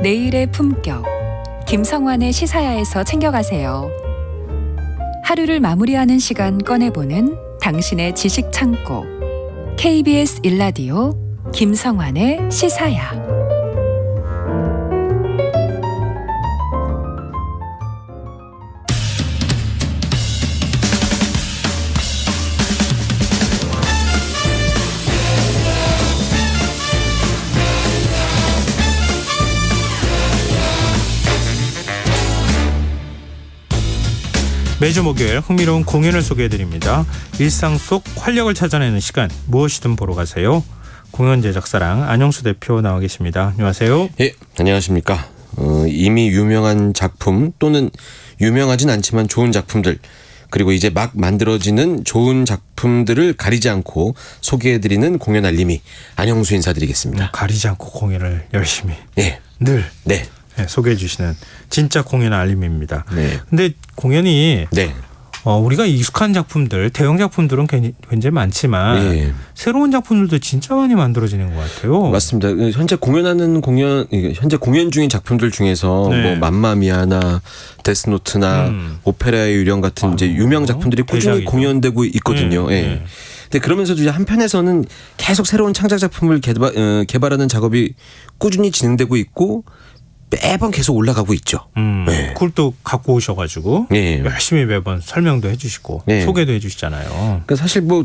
내일의 품격, 김성환의 시사야에서 챙겨가세요. 하루를 마무리하는 시간 꺼내보는 당신의 지식 창고, KBS 1라디오 김성환의 시사야. 매주 목요일 흥미로운 공연을 소개해드립니다. 일상 속 활력을 찾아내는 시간, 무엇이든 보러 가세요. 공연 제작사랑 안영수 대표 나와 계십니다. 안녕하세요. 예, 안녕하십니까. 이미 유명한 작품 또는 유명하진 않지만 좋은 작품들, 그리고 이제 막 만들어지는 좋은 작품들을 가리지 않고 소개해드리는 공연 알림이 안영수 인사드리겠습니다. 가리지 않고 공연을 열심히 예, 늘 네, 소개해 주시는 진짜 공연 알림입니다. 네. 근데 공연이 네. 우리가 익숙한 작품들, 대형 작품들은 굉장히 많지만 예. 새로운 작품들도 진짜 많이 만들어지는 것 같아요. 맞습니다. 현재 공연 중인 작품들 중에서 네. 뭐 맘마미아나 데스노트나 오페라의 유령 같은 이제 유명 작품들이 꾸준히 대작이죠. 공연되고 있거든요. 예. 네. 근데 그러면서도 이제 한편에서는 계속 새로운 창작 작품을 개발하는 작업이 꾸준히 진행되고 있고 매번 계속 올라가고 있죠. 네. 그걸 또 갖고 오셔가지고 예. 열심히 매번 설명도 해주시고 네. 소개도 해주시잖아요. 그러니까 사실 뭐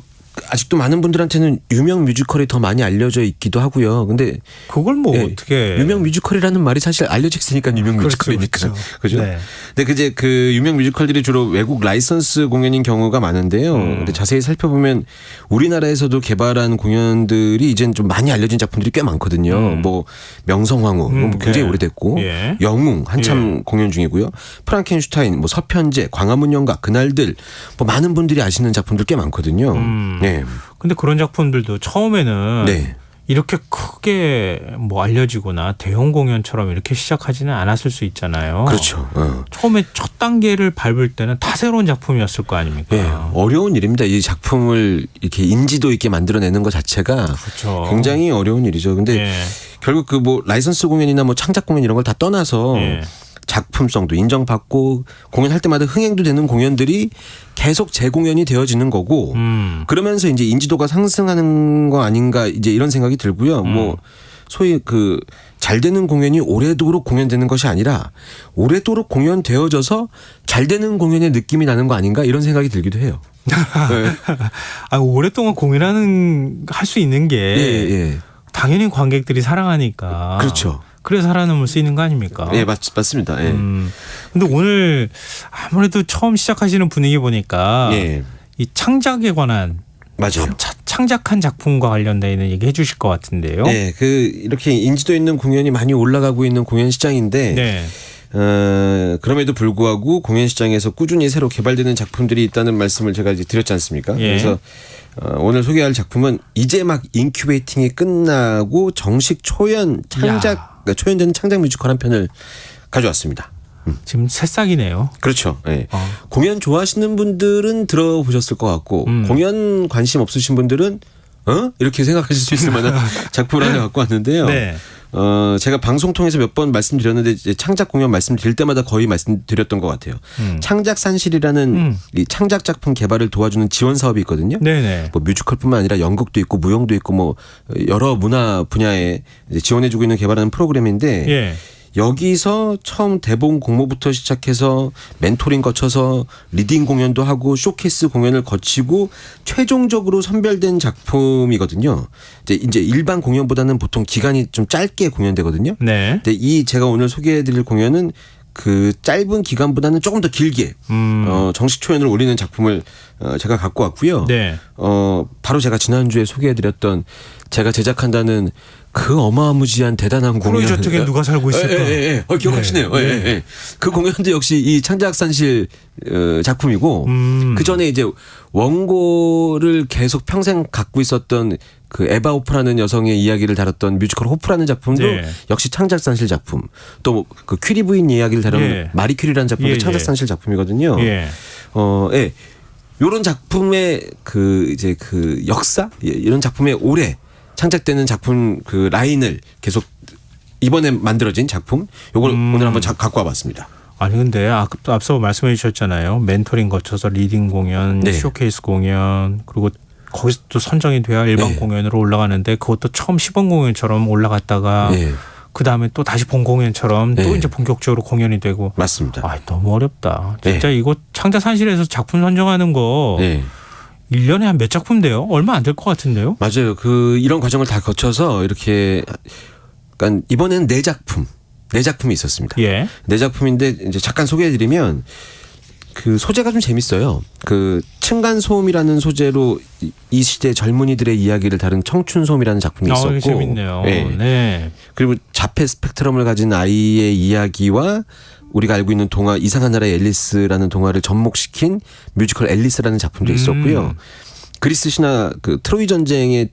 아직도 많은 분들한테는 유명 뮤지컬이 더 많이 알려져 있기도 하고요. 근데 그걸 뭐 예, 어떻게 유명 뮤지컬이라는 말이 사실 알려져 있으니까 유명 뮤지컬이니까. 그죠? 네. 근데 이제 그 유명 뮤지컬들이 주로 외국 라이선스 공연인 경우가 많은데요. 근데 자세히 살펴보면 우리나라에서도 개발한 공연들이 이젠 좀 많이 알려진 작품들이 꽤 많거든요. 뭐 명성황후 뭐 굉장히 네. 오래됐고 예. 영웅 한참 공연 중이고요. 프랑켄슈타인, 뭐 서편제, 광화문 연가, 그날들 뭐 많은 분들이 아시는 작품들 꽤 많거든요. 네. 근데 그런 작품들도 처음에는 네. 이렇게 크게 뭐 알려지거나 대형 공연처럼 이렇게 시작하지는 않았을 수 있잖아요. 그렇죠. 처음에 첫 단계를 밟을 때는 다 새로운 작품이었을 거 아닙니까? 네, 어려운 일입니다. 이 작품을 이렇게 인지도 있게 만들어내는 것 자체가 그렇죠. 굉장히 어려운 일이죠. 근데 예. 결국 그 뭐 라이선스 공연이나 뭐 창작 공연 이런 걸 다 떠나서 예. 작품성도 인정받고 공연할 때마다 흥행도 되는 공연들이 계속 재공연이 되어지는 거고 그러면서 이제 인지도가 상승하는 거 아닌가 이제 이런 생각이 들고요. 뭐 소위 그 잘 되는 공연이 오래도록 공연되는 것이 아니라 오래도록 공연되어져서 잘 되는 공연의 느낌이 나는 거 아닌가 이런 생각이 들기도 해요. 네. 오랫동안 공연하는 할 수 있는 게 예. 당연히 관객들이 사랑하니까. 그렇죠. 그래서 살아남을 수 있는 거 아닙니까? 예, 맞습니다. 예. 근데 오늘 아무래도 처음 시작하시는 분위기 보니까 예. 이 창작에 관한 맞아요. 창작한 작품과 관련되어 있는 얘기 해주실 것 같은데요. 네, 그 이렇게 인지도 있는 공연이 많이 올라가고 있는 공연 시장인데, 네. 그럼에도 불구하고 공연 시장에서 꾸준히 새로 개발되는 작품들이 있다는 말씀을 제가 이제 드렸지 않습니까? 예. 그래서 오늘 소개할 작품은 이제 막 인큐베이팅이 끝나고 정식 초연 창작, 그러니까 초연되는 창작 뮤지컬 한 편을 가져왔습니다. 지금 새싹이네요. 그렇죠. 네. 공연 좋아하시는 분들은 들어보셨을 것 같고 공연 관심 없으신 분들은 이렇게 생각하실 수 있을 만한 작품을 하나 갖고 왔는데요. 네. 제가 방송 통해서 몇 번 말씀드렸는데 이제 창작 공연 말씀드릴 때마다 거의 말씀드렸던 것 같아요. 창작산실이라는 이 창작 작품 개발을 도와주는 지원 사업이 있거든요. 네네. 뭐 뮤지컬뿐만 아니라 연극도 있고 무용도 있고 뭐 여러 문화 분야에 이제 지원해주고 있는 개발하는 프로그램인데 예. 여기서 처음 대본 공모부터 시작해서 멘토링 거쳐서 리딩 공연도 하고 쇼케이스 공연을 거치고 최종적으로 선별된 작품이거든요. 이제 일반 공연보다는 보통 기간이 좀 짧게 공연되거든요. 네. 근데 이 제가 오늘 소개해드릴 공연은 그 짧은 기간보다는 조금 더 길게 정식 초연을 올리는 작품을 제가 갖고 왔고요. 네. 바로 제가 지난주에 소개해드렸던 제가 제작한다는 그 어마무지한 대단한 공연. 크로이저택에 누가 살고 있을까? 기억하시네요. 예. 그 공연도 역시 이 창작산실 작품이고 그 전에 이제 원고를 계속 평생 갖고 있었던 그 에바 호프라는 여성의 이야기를 다뤘던 뮤지컬 호프라는 작품도 네. 역시 창작산실 작품. 또 그 퀴리 부인 이야기를 다룬 예. 마리 퀴리라는 작품도 창작산실 작품이거든요. 예. 예. 요런 작품의 그 이제 그 역사 이런 작품의 오래 창작되는 작품 그 라인을 계속 이번에 만들어진 작품 요걸 오늘 한번 갖고 와봤습니다. 아니 근데 앞서 말씀해 주셨잖아요. 멘토링 거쳐서 리딩 공연, 네. 쇼케이스 공연 그리고 거기서 또 선정이 돼야 일반 네. 공연으로 올라가는데 그것도 처음 시범 공연처럼 올라갔다가 네. 그다음에 또 다시 본 공연처럼 또 네. 이제 본격적으로 공연이 되고 맞습니다. 아, 너무 어렵다. 진짜 네. 이거 창자산실에서 작품 선정하는 거 네. 1년에 한 몇 작품 돼요? 얼마 안 될 것 같은데요? 맞아요. 이런 과정을 다 거쳐서 이렇게 그러니까 이번에는 네 작품이 있었습니다. 예. 네 작품인데 이제 잠깐 소개해드리면 그 소재가 좀 재밌어요. 그 층간소음이라는 소재로 이 시대 젊은이들의 이야기를 다룬 청춘소음이라는 작품이 있었고, 재밌네요. 네. 네. 그리고 자폐 스펙트럼을 가진 아이의 이야기와 우리가 알고 있는 동화 이상한 나라의 앨리스라는 동화를 접목시킨 뮤지컬 앨리스라는 작품도 있었고요. 그리스 신화 그 트로이 전쟁의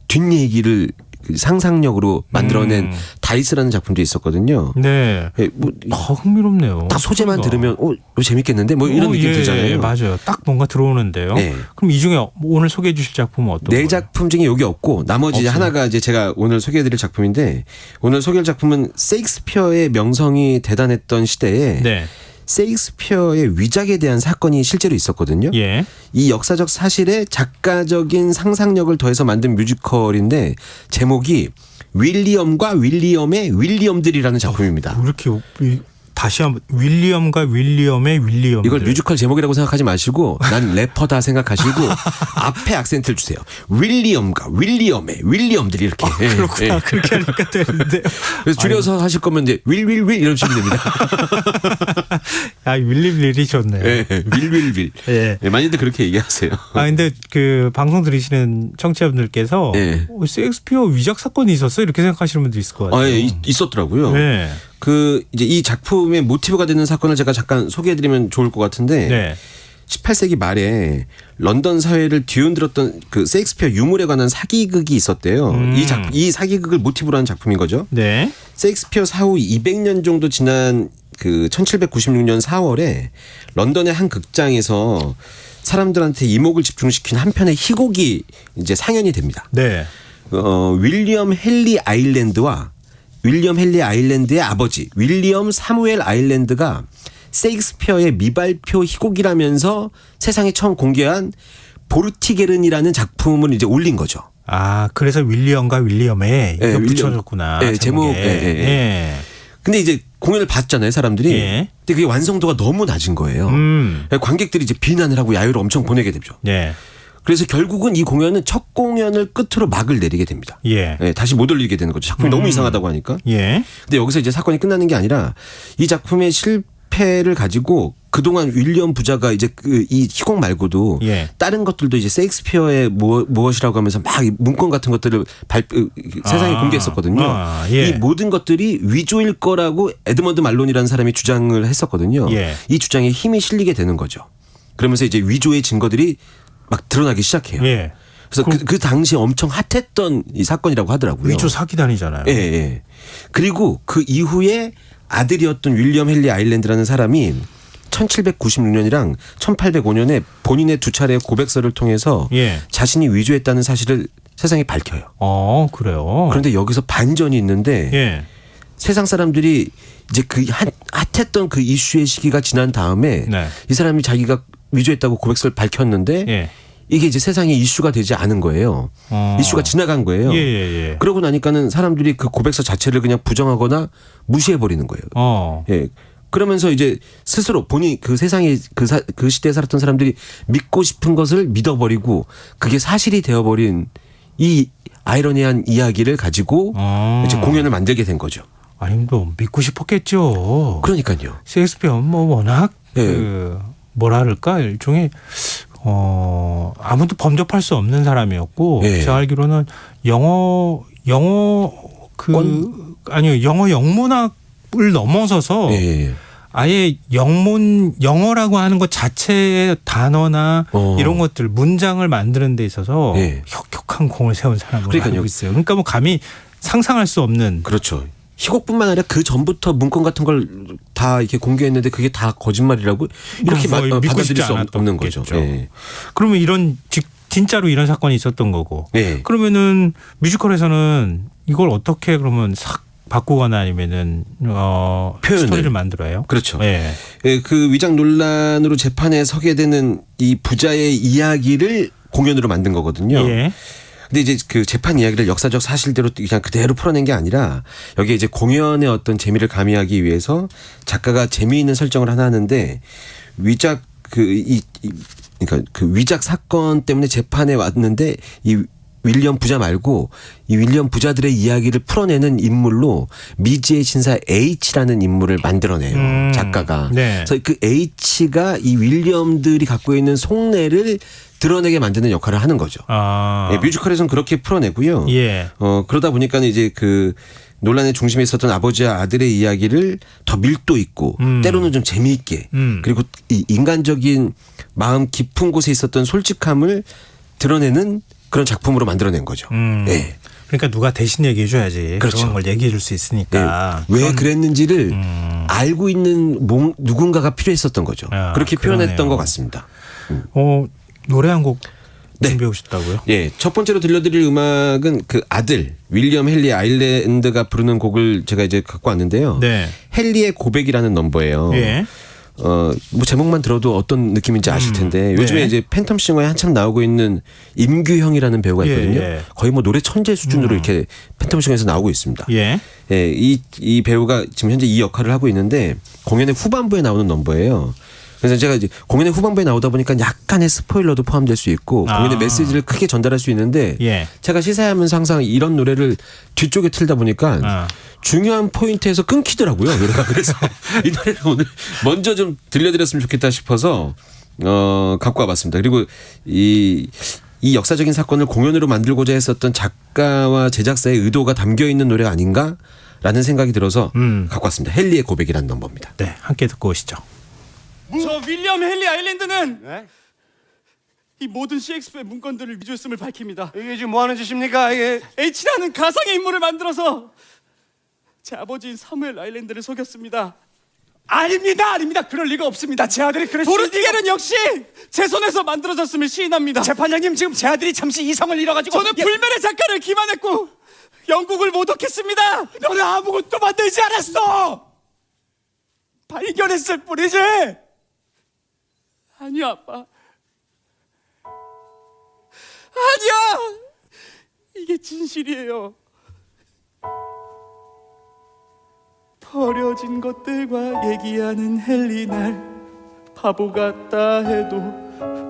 뒷얘기를 그 상상력으로 만들어낸 다이스라는 작품도 있었거든요. 네. 예, 뭐 흥미롭네요. 딱 소재만 들으면 이거 재밌겠는데 뭐 이런 느낌 예, 들잖아요. 맞아요. 딱 뭔가 들어오는데요. 네. 그럼 이 중에 오늘 소개해 주실 작품은 어떤 네 거예요? 작품 중에 여기 없고 나머지 없어요. 하나가 이제 제가 오늘 소개해드릴 작품인데 오늘 소개할 작품은 세익스피어의 명성이 대단했던 시대에 네. 세익스피어의 위작에 대한 사건이 실제로 있었거든요. 예. 이 역사적 사실에 작가적인 상상력을 더해서 만든 뮤지컬인데 제목이 윌리엄과 윌리엄의 윌리엄들이라는 작품입니다. 뭐 이렇게 다시 한번 윌리엄과 윌리엄의 윌리엄. 이걸 뮤지컬 제목이라고 생각하지 마시고 난 래퍼다 생각하시고 앞에 악센트를 주세요. 윌리엄과 윌리엄의 윌리엄들이 이렇게. 그렇구나. 예. 그렇게 하니까 되는데. 그래서 줄여서 하실 거면 이제 윌윌윌 이러시면 됩니다. 아, 윌리윌이 좋네요. 예, 윌윌윌. 예. 예, 많이들 그렇게 얘기하세요. 아 근데 그 방송 들으시는 청취자분들께서 예. 셰익스피어 위작 사건이 있었어 이렇게 생각하시는 분도 있을 것 같아요. 아, 예, 있었더라고요. 네. 그 이제 이 작품의 모티브가 되는 사건을 제가 잠깐 소개해드리면 좋을 것 같은데 네. 18세기 말에 런던 사회를 뒤흔들었던 그 셰익스피어 유물에 관한 사기극이 있었대요. 이 사기극을 모티브로 한 작품인 거죠. 네. 셰익스피어 사후 200년 정도 지난 그 1796년 4월에 런던의 한 극장에서 사람들한테 이목을 집중시킨 한 편의 희곡이 이제 상연이 됩니다. 네. 윌리엄 헨리 아일랜드와 윌리엄 헨리 아일랜드의 아버지 윌리엄 사무엘 아일랜드가 셰익스피어의 미발표 희곡이라면서 세상에 처음 공개한 보르티게른이라는 작품을 이제 올린 거죠. 아 그래서 윌리엄과 윌리엄에 이거 붙여줬구나. 네, 제목. 예. 근데 이제 공연을 봤잖아요, 사람들이. 예. 근데 그게 완성도가 너무 낮은 거예요. 관객들이 이제 비난을 하고 야유를 엄청 보내게 되죠. 네. 그래서 결국은 이 공연은 첫 공연을 끝으로 막을 내리게 됩니다. 예. 네, 다시 못 올리게 되는 거죠. 작품이 너무 이상하다고 하니까. 예. 근데 여기서 이제 사건이 끝나는 게 아니라 이 작품의 실패를 가지고 그동안 윌리엄 부자가 이제 이 희곡 말고도 예. 다른 것들도 이제 셰익스피어의 무엇이라고 하면서 막 문건 같은 것들을 세상에 공개했었거든요. 예. 이 모든 것들이 위조일 거라고 에드먼드 말론이라는 사람이 주장을 했었거든요. 예. 이 주장에 힘이 실리게 되는 거죠. 그러면서 이제 위조의 증거들이 막 드러나기 시작해요. 예. 그래서 그 당시에 엄청 핫했던 이 사건이라고 하더라고요. 위조 사기단이잖아요. 예, 예. 그리고 그 이후에 아들이었던 윌리엄 헨리 아일랜드라는 사람이 1796년이랑 1805년에 본인의 두 차례의 고백서를 통해서 예. 자신이 위조했다는 사실을 세상에 밝혀요. 그래요. 그런데 여기서 반전이 있는데 예. 세상 사람들이 이제 그 핫했던 그 이슈의 시기가 지난 다음에 네. 이 사람이 자기가 위조했다고 고백서를 밝혔는데 예. 이게 이제 세상에 이슈가 되지 않은 거예요. 이슈가 지나간 거예요. 예. 그러고 나니까는 사람들이 그 고백서 자체를 그냥 부정하거나 무시해 버리는 거예요. 예. 그러면서 이제 스스로 본인 그 세상에 그 시대에 살았던 사람들이 믿고 싶은 것을 믿어버리고 그게 사실이 되어버린 이 아이러니한 이야기를 가지고 이제 공연을 만들게 된 거죠. 아니 뭐 믿고 싶었겠죠. 그러니까요. 셰익스피어 뭐 워낙 예. 그 뭐라 그럴까 일종의 아무도 범접할 수 없는 사람이었고 예. 제가 알기로는 영어 영문학을 넘어서서 예. 아예 영어라고 하는 것 자체의 단어나 이런 것들 문장을 만드는 데 있어서 예. 혁혁한 공을 세운 사람으로 그러니까요. 알고 있어요. 그러니까 뭐 감히 상상할 수 없는. 그렇죠. 희곡뿐만 아니라 그 전부터 문건 같은 걸 다 이렇게 공개했는데 그게 다 거짓말이라고 이렇게 믿고 받아들일 싶지 수 없는 않았겠죠. 거죠. 예. 그러면 이런 진짜로 이런 사건이 있었던 거고. 예. 그러면은 뮤지컬에서는 이걸 어떻게 그러면 바꾸거나 아니면은 표현을. 스토리를 만들어요. 그렇죠. 예. 예, 그 위장 논란으로 재판에 서게 되는 이 부자의 이야기를 공연으로 만든 거거든요. 예. 근데 이제 그 재판 이야기를 역사적 사실대로 그냥 그대로 풀어낸 게 아니라 여기에 이제 공연의 어떤 재미를 가미하기 위해서 작가가 재미있는 설정을 하나 하는데 위작 그러니까 그 위작 사건 때문에 재판에 왔는데 이 윌리엄 부자 말고 이 윌리엄 부자들의 이야기를 풀어내는 인물로 미지의 신사 H라는 인물을 만들어내요. 작가가. 네. 그래서 그 H가 이 윌리엄들이 갖고 있는 속내를 드러내게 만드는 역할을 하는 거죠. 예, 뮤지컬에서는 그렇게 풀어내고요. 예. 그러다 보니까 이제 그 논란의 중심에 있었던 아버지와 아들의 이야기를 더 밀도 있고 때로는 좀 재미있게 그리고 이 인간적인 마음 깊은 곳에 있었던 솔직함을 드러내는 그런 작품으로 만들어낸 거죠. 예. 그러니까 누가 대신 얘기해 줘야지. 그렇죠. 그런 걸 얘기해 줄 수 있으니까. 예. 왜 그랬는지를 알고 있는 누군가가 필요했었던 거죠. 아, 그렇게 표현했던 그러네요. 것 같습니다. 노래 한 곡 네. 준비해 오셨다고요? 예, 첫 번째로 들려드릴 음악은 그 아들 윌리엄 헨리 아일랜드가 부르는 곡을 제가 이제 갖고 왔는데요. 네. 헨리의 고백이라는 넘버예요. 예. 뭐 제목만 들어도 어떤 느낌인지 아실 텐데 요즘에 네. 이제 팬텀싱어에 한참 나오고 있는 임규형이라는 배우가 있거든요. 예. 거의 뭐 노래 천재 수준으로 이렇게 팬텀싱어에서 나오고 있습니다. 예. 예, 이 배우가 지금 현재 이 역할을 하고 있는데 공연의 후반부에 나오는 넘버예요. 그래서 제가 이제 공연의 후반부에 나오다 보니까 약간의 스포일러도 포함될 수 있고 공연의 메시지를 크게 전달할 수 있는데 예. 제가 시사하면서 항상 이런 노래를 뒤쪽에 틀다 보니까 중요한 포인트에서 끊기더라고요. 노래가. 그래서 이 노래를 오늘 먼저 좀 들려드렸으면 좋겠다 싶어서 갖고 와봤습니다. 그리고 이 역사적인 사건을 공연으로 만들고자 했었던 작가와 제작사의 의도가 담겨있는 노래가 아닌가라는 생각이 들어서 갖고 왔습니다. 헨리의 고백이라는 넘버입니다. 네, 함께 듣고 오시죠. 저 윌리엄 헨리 아일랜드는 이 모든 셰익스피어의 문건들을 미주였음을 밝힙니다. 이게 지금 뭐 하는 짓입니까? 이게 H라는 가상의 인물을 만들어서 제 아버지인 사무엘 아일랜드를 속였습니다. 아닙니다. 그럴 리가 없습니다. 제 아들이 그랬을 도르티게는 역시 제 손에서 만들어졌음을 시인합니다. 재판장님 지금 제 아들이 잠시 이성을 잃어가지고 저는 불멸의 작가를 기만했고 영국을 모독했습니다. 너는 아무것도 만들지 않았어. 발견했을 뿐이지. 아니요, 아빠. 아니야. 이게 진실이에요. 버려진 것들과 얘기하는 헨리 날 바보 같다 해도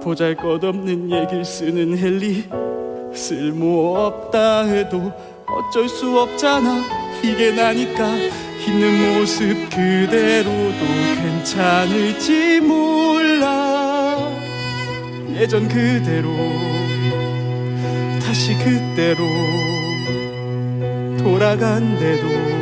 보잘것없는 얘기를 쓰는 헨리 쓸모없다 해도 어쩔 수 없잖아. 이게 나니까 있는 모습 그대로도 괜찮을지 몰라. 예전 그대로 다시 그때로 돌아간대도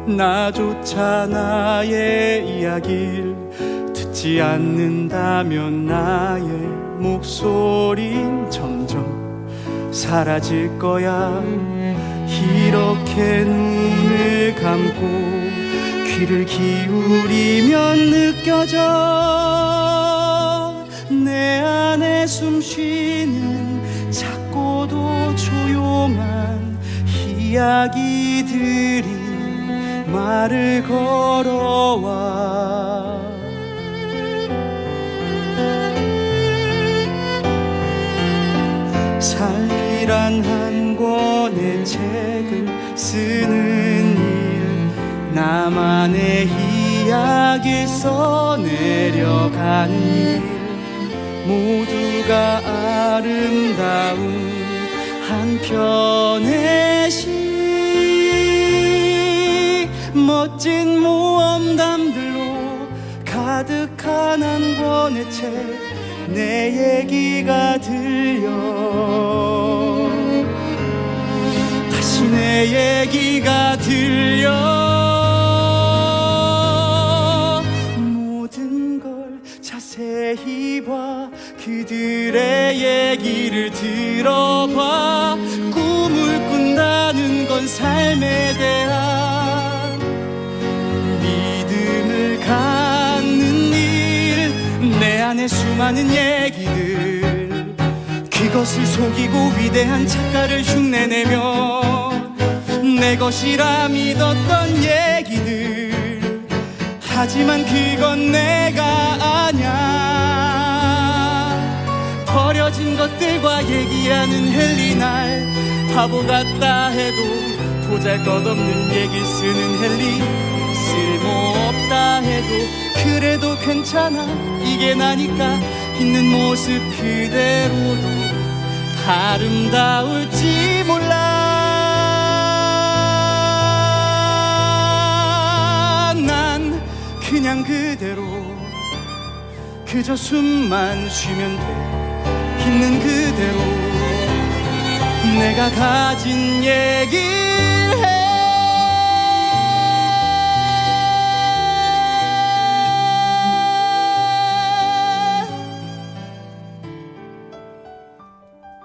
나조차 나의 이야기를 듣지 않는다면 나의 목소린 점점 사라질 거야. 이렇게 눈을 감고 귀를 기울이면 느껴져 내 안에 숨쉬는 작고도 조용한 이야기들이 말을 걸어와. 살이란 한 권의 책을 쓰는 일, 나만의 이야기를 써내려가는 일, 모두가 아름다운 한 편의 시. 멋진 모험담들로 가득한 한 권의 책, 내 얘기가 들려. 다시 내 얘기가 들려. 모든 걸 자세히 봐. 그들의 얘기를 들어봐. 꿈을 꾼다는 건 삶에 대한 믿음을 갖는 일. 내 안에 수많은 얘기들, 이것을 속이고 위대한 작가를 흉내내며 내 것이라 믿었던 얘기들, 하지만 그건 내가 아냐. 버려진 것들과 얘기하는 헨리 날 바보 같다 해도 보잘것없는 얘기 쓰는 헨리, 쓸모없다 해도 그래도 괜찮아. 이게 나니까 있는 모습 그대로도 아름다울지 몰라. 난 그냥 그대로 그저 숨만 쉬면 돼. 있는 그대로 내가 가진 얘기를 해.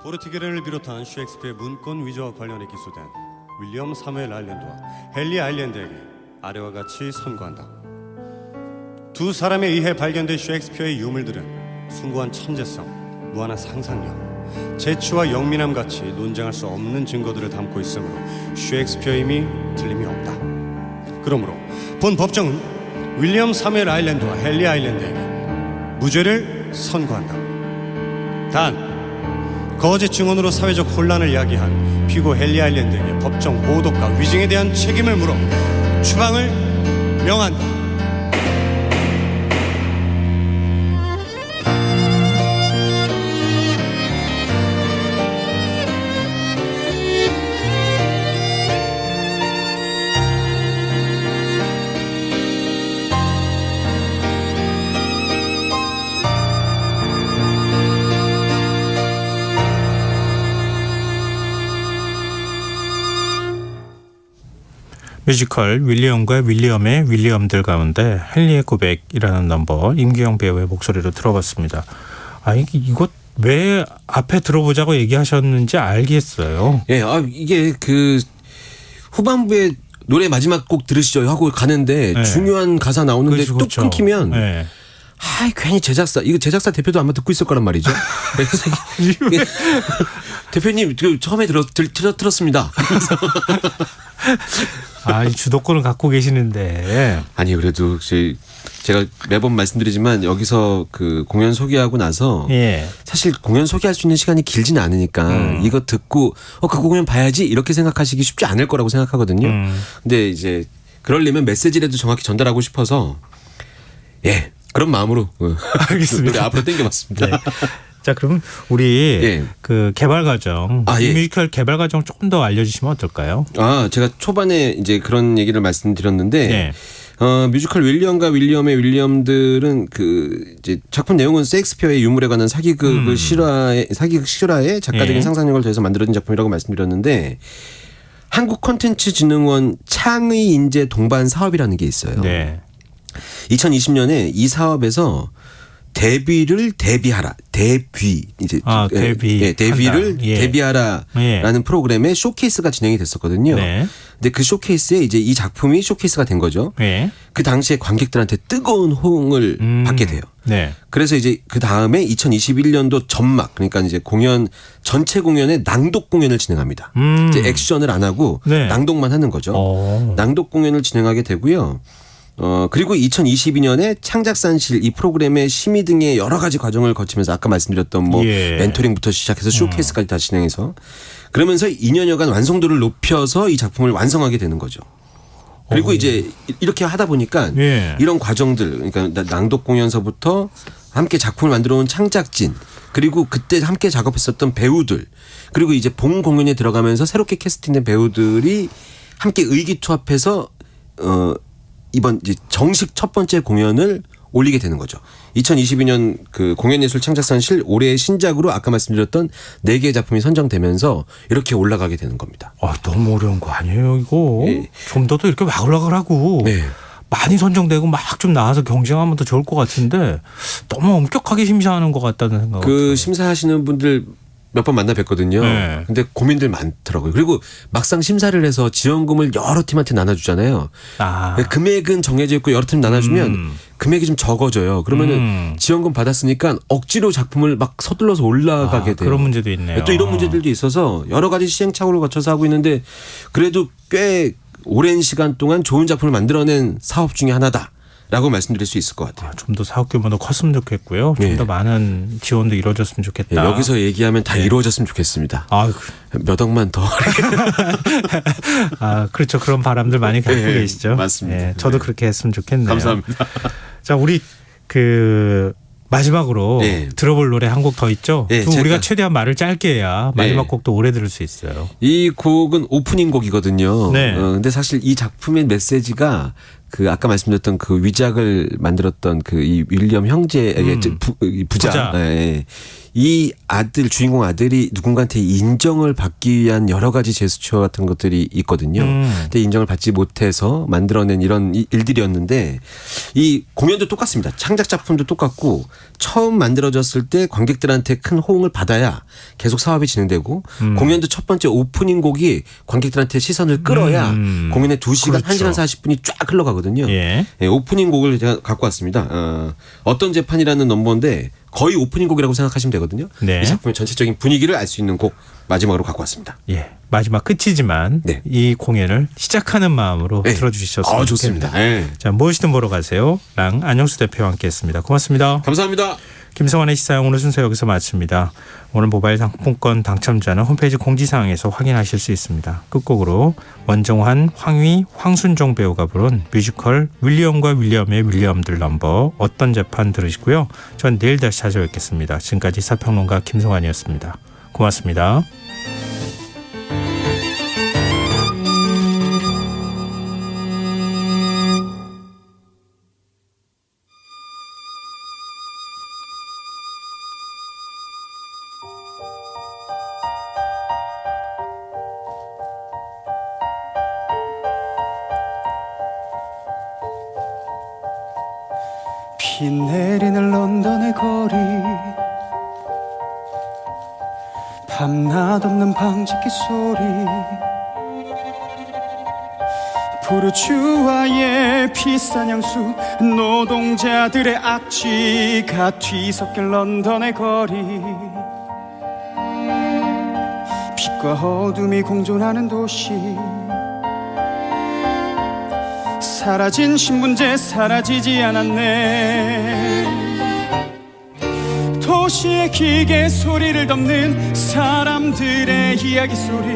포르투갈을 비롯한 셰익스피어의 문권 위조와 관련해 기소된 윌리엄 사무엘 아일랜드와 헨리 아일랜드에게 아래와 같이 선고한다. 두 사람에 의해 발견된 셰익스피어의 유물들은 숭고한 천재성, 무한한 상상력, 재치와 영민함 같이 논쟁할 수 없는 증거들을 담고 있으므로 셰익스피어의 힘이 틀림이 없다. 그러므로 본 법정은 윌리엄 사무엘 아일랜드와 헨리 아일랜드에게 무죄를 선고한다. 단 거짓 증언으로 사회적 혼란을 야기한 피고 헨리 아일랜드에게 법정 모독과 위증에 대한 책임을 물어 추방을 명한다. 뮤지컬 윌리엄과 윌리엄의 윌리엄들 가운데 헨리의 고백이라는 넘버, 임기영 배우의 목소리로 들어봤습니다. 아, 이거 왜 앞에 들어보자고 얘기하셨는지 알겠어요. 예, 이게 그 후반부에 노래 마지막 곡 들으시죠 하고 가는데 네. 중요한 가사 나오는데 그렇죠, 뚝 그렇죠. 끊기면 네. 괜히 이거 제작사 대표도 아마 듣고 있을 거란 말이죠. 그래서 대표님 처음에 들었습니다. 이 주도권을 갖고 계시는데. 아니 그래도 제가 매번 말씀드리지만 여기서 그 공연 소개하고 나서 예. 사실 공연 소개할 수 있는 시간이 길지는 않으니까 이거 듣고 그 공연 봐야지 이렇게 생각하시기 쉽지 않을 거라고 생각하거든요. 근데 이제 그러려면 메시지라도 정확히 전달하고 싶어서 그런 마음으로 알겠습니다. 노래 앞으로 당겨봤습니다. 네. 자, 그럼 우리 예. 그 개발 과정, 이 뮤지컬 개발 과정 조금 더 알려주시면 어떨까요? 제가 초반에 이제 그런 얘기를 말씀드렸는데 네. 뮤지컬 윌리엄과 윌리엄의 윌리엄들은 그 이제 작품 내용은 셰익스피어의 유물에 관한 사기극 실화에 작가적인 예. 상상력을 더해서 만들어진 작품이라고 말씀드렸는데 한국콘텐츠진흥원 창의 인재 동반 사업이라는 게 있어요. 네. 2020년에 이 사업에서 데뷔를 대비하라. 데뷔. 이제 데뷔를 예. 대비하라라는 프로그램의 쇼케이스가 진행이 됐었거든요. 네. 근데 그 쇼케이스에 이제 이 작품이 쇼케이스가 된 거죠. 네. 그 당시에 관객들한테 뜨거운 호응을 받게 돼요. 네. 그래서 이제 그 다음에 2021년도 전막, 그러니까 이제 공연 전체 공연에 낭독 공연을 진행합니다. 이제 액션을 안 하고 네. 낭독만 하는 거죠. 낭독 공연을 진행하게 되고요. 그리고 2022년에 창작산실 이 프로그램의 심의 등의 여러 가지 과정을 거치면서 아까 말씀드렸던 멘토링부터 시작해서 쇼케이스까지 다 진행해서 그러면서 2년여간 완성도를 높여서 이 작품을 완성하게 되는 거죠. 그리고 이제 이렇게 하다 보니까 이런 과정들, 그러니까 낭독 공연서부터 함께 작품을 만들어 온 창작진, 그리고 그때 함께 작업했었던 배우들, 그리고 이제 본 공연에 들어가면서 새롭게 캐스팅된 배우들이 함께 의기투합해서 이번 이제 정식 첫 번째 공연을 올리게 되는 거죠. 2022년 그 공연예술 창작산실 올해의 신작으로 아까 말씀드렸던 4개의 작품이 선정되면서 이렇게 올라가게 되는 겁니다. 너무 어려운 거 아니에요, 이거? 좀 더 이렇게 막 올라가라고. 네. 많이 선정되고 막 좀 나와서 경쟁하면 더 좋을 것 같은데 너무 엄격하게 심사하는 것 같다는 생각. 그 심사하시는 분들 몇 번 만나 뵀거든요. 네. 근데 고민들 많더라고요. 그리고 막상 심사를 해서 지원금을 여러 팀한테 나눠주잖아요. 아. 금액은 정해져 있고 여러 팀 나눠주면 금액이 좀 적어져요. 그러면은 지원금 받았으니까 억지로 작품을 막 서둘러서 올라가게 돼요. 그런 문제도 있네요. 또 이런 문제들도 있어서 여러 가지 시행착오를 거쳐서 하고 있는데 그래도 꽤 오랜 시간 동안 좋은 작품을 만들어낸 사업 중에 하나다. 라고 말씀드릴 수 있을 것 같아요. 좀 더 사업 규모도 컸으면 좋겠고요. 좀 더 많은 지원도 이루어졌으면 좋겠다. 여기서 얘기하면 다 이루어졌으면 좋겠습니다. 몇 억만 더. 그렇죠. 그런 바람들 많이 갖고 계시죠. 맞습니다. 저도 그렇게 했으면 좋겠네요. 감사합니다. 자, 우리 마지막으로 들어볼 노래 한 곡 더 있죠. 우리가 최대한 말을 짧게 해야 마지막 곡도 오래 들을 수 있어요. 이 곡은 오프닝 곡이거든요. 네. 근데 사실 이 작품의 메시지가 아까 말씀드렸던 위작을 만들었던 이 윌리엄 형제에게 부자. 이 주인공 아들이 누군가한테 인정을 받기 위한 여러 가지 제스처 같은 것들이 있거든요. 근데 인정을 받지 못해서 만들어낸 이런 일들이었는데 이 공연도 똑같습니다. 창작 작품도 똑같고 처음 만들어졌을 때 관객들한테 큰 호응을 받아야 계속 사업이 진행되고 공연도 첫 번째 오프닝 곡이 관객들한테 시선을 끌어야 공연의 2시간, 그렇죠. 1시간 40분이 쫙 흘러가거든요. 오프닝 곡을 제가 갖고 왔습니다. 어떤 재판이라는 넘버인데 거의 오프닝 곡이라고 생각하시면 되거든요. 이 작품의 전체적인 분위기를 알 수 있는 곡 마지막으로 갖고 왔습니다. 마지막 끝이지만 이 공연을 시작하는 마음으로 들어주셨으면 좋겠습니다. 자, 무엇이든 보러 가세요. 랑 안영수 대표와 함께했습니다. 고맙습니다. 감사합니다. 김성환의 시사용 오늘 순서 여기서 마칩니다. 오늘 모바일 상품권 당첨자는 홈페이지 공지사항에서 확인하실 수 있습니다. 끝곡으로 원정환, 황휘, 황순종 배우가 부른 뮤지컬 윌리엄과 윌리엄의 윌리엄들 넘버 어떤 재판 들으시고요. 전 내일 다시 찾아뵙겠습니다. 지금까지 시사평론가 김성환이었습니다. 고맙습니다. 비 내리는 런던의 거리 밤낮 없는 방짓기 소리 부르주아의 피사냥수 노동자들의 악취가 뒤섞인 런던의 거리 빛과 어둠이 공존하는 도시 사라진 신분제 사라지지 않았네 도시의 기계 소리를 덮는 사람들의 이야기 소리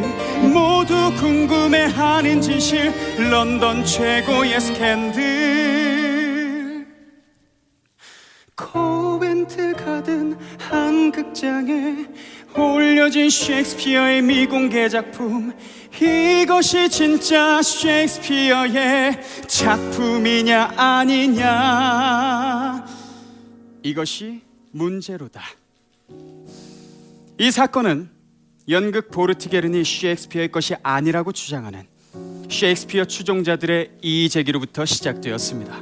모두 궁금해하는 진실 런던 최고의 스캔들 코벤트 가든 한 극장에 올려진 셰익스피어의 미공개 작품 이것이 진짜 셰익스피어의 작품이냐 아니냐 이것이 문제로다. 이 사건은 연극 보르티게른이 셰익스피어의 것이 아니라고 주장하는 셰익스피어 추종자들의 이의 제기로부터 시작되었습니다.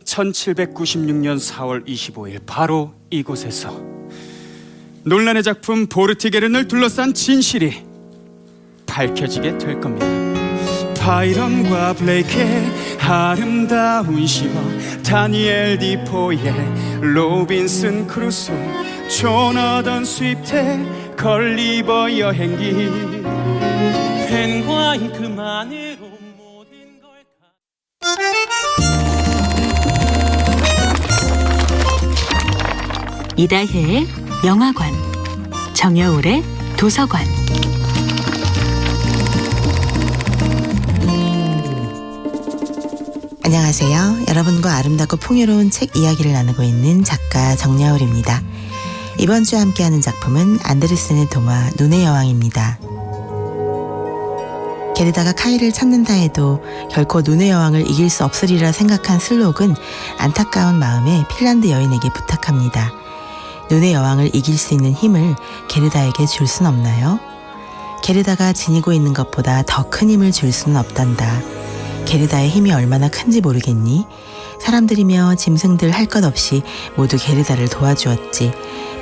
1796년 4월 25일 바로 이곳에서 논란의 작품 보르티게른을 둘러싼 진실이 밝혀지게 될 겁니다. 바이런과 블레이크의 아름다운 시와 다니엘 디포의 로빈슨 크루소 조너던 스위프트의 걸리버 여행기 펜과 잉크만으로 모든 걸 이다혜의 영화관, 정여울의 도서관. 안녕하세요. 여러분과 아름답고 풍요로운 책 이야기를 나누고 있는 작가 정여울입니다. 이번 주 함께하는 작품은 안데르센의 동화 눈의 여왕입니다. 게르다가 카이를 찾는다 해도 결코 눈의 여왕을 이길 수 없으리라 생각한 슬록은 안타까운 마음에 핀란드 여인에게 부탁합니다. 눈의 여왕을 이길 수 있는 힘을 게르다에게 줄 순 없나요? 게르다가 지니고 있는 것보다 더 큰 힘을 줄 수는 없단다. 게르다의 힘이 얼마나 큰지 모르겠니? 사람들이며 짐승들 할 것 없이 모두 게르다를 도와주었지.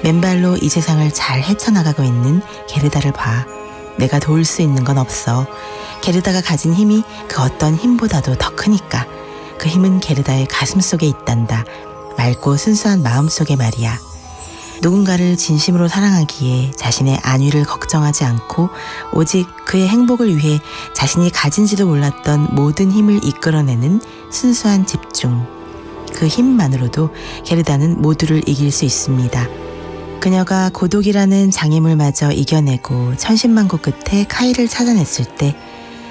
맨발로 이 세상을 잘 헤쳐나가고 있는 게르다를 봐. 내가 도울 수 있는 건 없어. 게르다가 가진 힘이 그 어떤 힘보다도 더 크니까. 그 힘은 게르다의 가슴 속에 있단다. 맑고 순수한 마음 속에 말이야. 누군가를 진심으로 사랑하기에 자신의 안위를 걱정하지 않고 오직 그의 행복을 위해 자신이 가진지도 몰랐던 모든 힘을 이끌어내는 순수한 집중. 그 힘만으로도 게르다는 모두를 이길 수 있습니다. 그녀가 고독이라는 장애물마저 이겨내고 천신만고 끝에 카이를 찾아냈을 때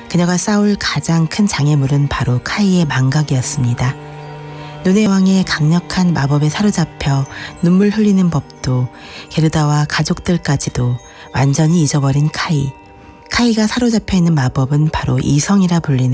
그녀가 싸울 가장 큰 장애물은 바로 카이의 망각이었습니다. 눈의 여왕의 강력한 마법에 사로잡혀 눈물 흘리는 법도 게르다와 가족들까지도 완전히 잊어버린 카이. 카이가 사로잡혀 있는 마법은 바로 이성이라 불리는